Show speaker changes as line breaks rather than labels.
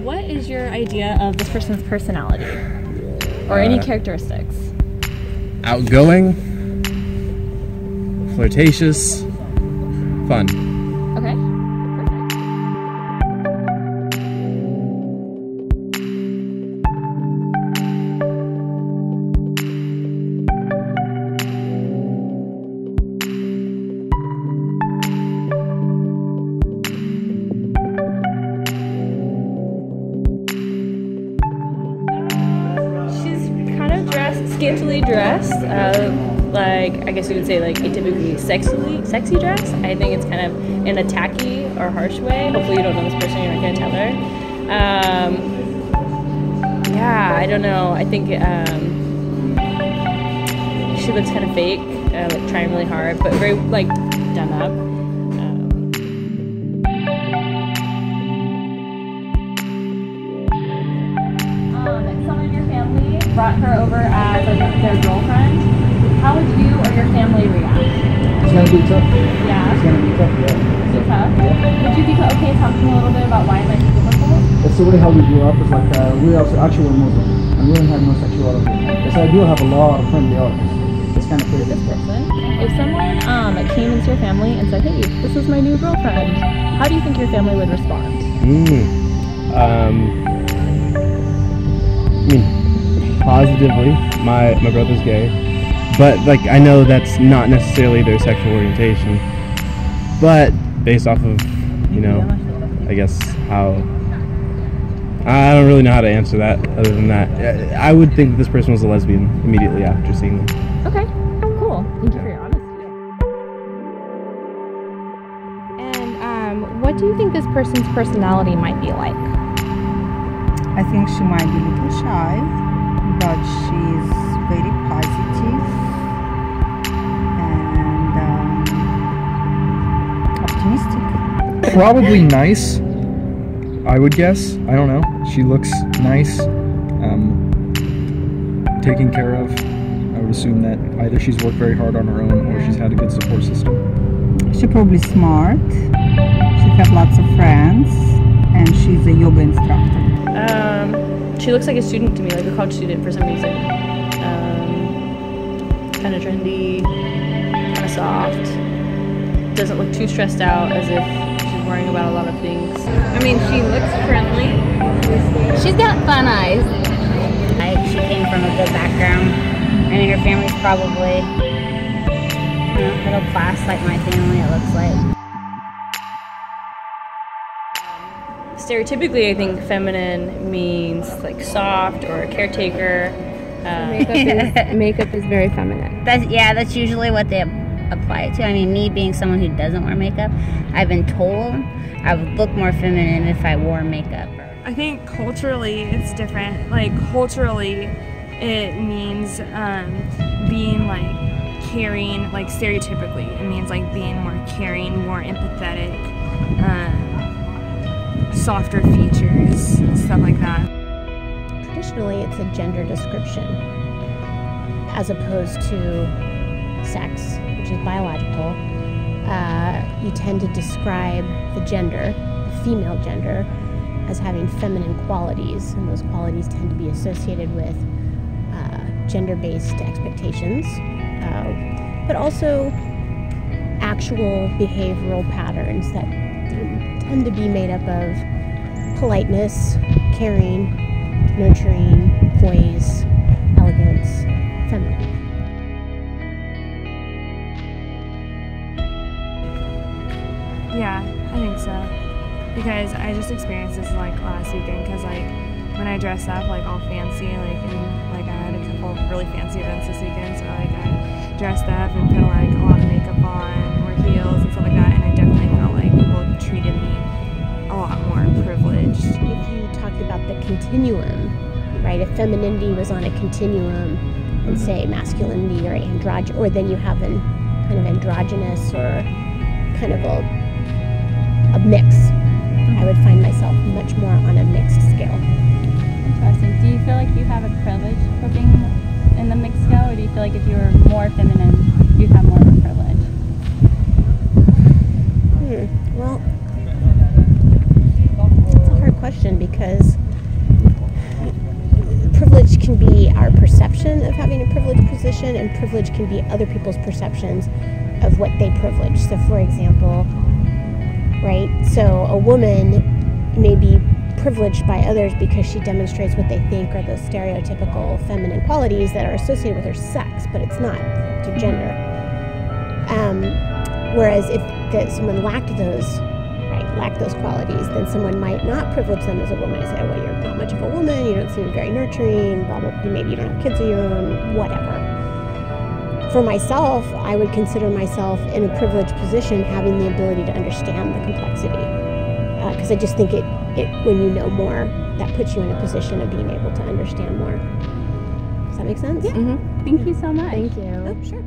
what is your idea of this person's personality? Or any characteristics?
Outgoing, flirtatious, fun.
Okay. Scantily dressed, like I guess you would say like atypically sexy dressed. I think it's kind of in a tacky or harsh way. Hopefully you don't know this person, you're not gonna tell her. Yeah, I don't know. I think she looks kind of fake, like trying really hard, but very like done up. Someone in your family brought her over as like their girlfriend. How would you or your family react?
It's gonna be tough.
Yeah.
It's gonna be tough. Yeah.
Is it tough? Yeah. Would you be okay talking a little bit about why it might be difficult?
That's the way how we grew up. It's like we also actually were Muslim, and we didn't have no sexuality. Yes, I do have a lot of friendly artists. It's kind of crazy.
This person, if someone came into your family and said, "Hey, this is my new girlfriend," how do you think your family would respond?
I mean, positively, my brother's gay, but like I know that's not necessarily their sexual orientation, but based off of, you know, I guess how, I don't really know how to answer that other than that. I would think that this person was a lesbian immediately after seeing them.
Okay, cool. Thank you for your honesty. And what do you think this person's personality might be like?
I think she might be a little shy, but she's very positive and optimistic.
Probably nice, I would guess. I don't know. She looks nice, taken care of. I would assume that either she's worked very hard on her own or she's had a good support system.
She's probably smart. She has lots of friends, and she's a yoga instructor.
She looks like a student to me, like a college student for some reason. Kind of trendy, kind of soft. Doesn't look too stressed out, as if she's worrying about a lot of things.
I mean, she looks friendly. She's got fun eyes. She came from a good background. I mean, her family's probably, you know, middle class like my family, it looks like.
Stereotypically, I think feminine means like soft or a caretaker.
Makeup is very feminine.
That's usually what they apply it to. I mean, me being someone who doesn't wear makeup, I've been told I would look more feminine if I wore makeup.
I think culturally it's different. Like culturally, it means being like caring. Like stereotypically, it means like being more caring, more empathetic. Softer features, stuff like that.
Traditionally, it's a gender description as opposed to sex, which is biological. You tend to describe the gender, the female gender, as having feminine qualities, and those qualities tend to be associated with gender-based expectations, but also actual behavioral patterns that tend to be made up of politeness, caring, nurturing, poise, elegance, feminine.
Yeah, I think so. Because I just experienced this like last weekend. Because like when I dress up like all fancy, like and like I had a couple of really fancy events this weekend. So like I dressed up and put like a lot of makeup on, wore heels and stuff like that. And I definitely felt like people treated me a lot more privileged.
If you talked about the continuum, right? If femininity was on a continuum, and say masculinity or androgynous, or then you have an kind of androgynous or kind of a mix. I would find myself much more on a mixed scale.
Interesting. Do you feel like you have a privilege for being in the mixed scale, or do you feel like if you were more feminine, you'd have more of a privilege?
Well, it's a hard question because privilege can be our perception of having a privileged position, and privilege can be other people's perceptions of what they privilege. So, for example, right? So a woman may be privileged by others because she demonstrates what they think are the stereotypical feminine qualities that are associated with her sex, but it's not to gender. Whereas if someone lacked those qualities, then someone might not privilege them as a woman and say, well, you're not much of a woman, you don't seem very nurturing, blah, blah, maybe you don't have kids of your own, whatever. For myself, I would consider myself in a privileged position having the ability to understand the complexity. Because I just think when you know more, that puts you in a position of being able to understand more. Does that make sense?
Yeah.
Mm-hmm.
Thank you so much.
Thank you. Oh, sure.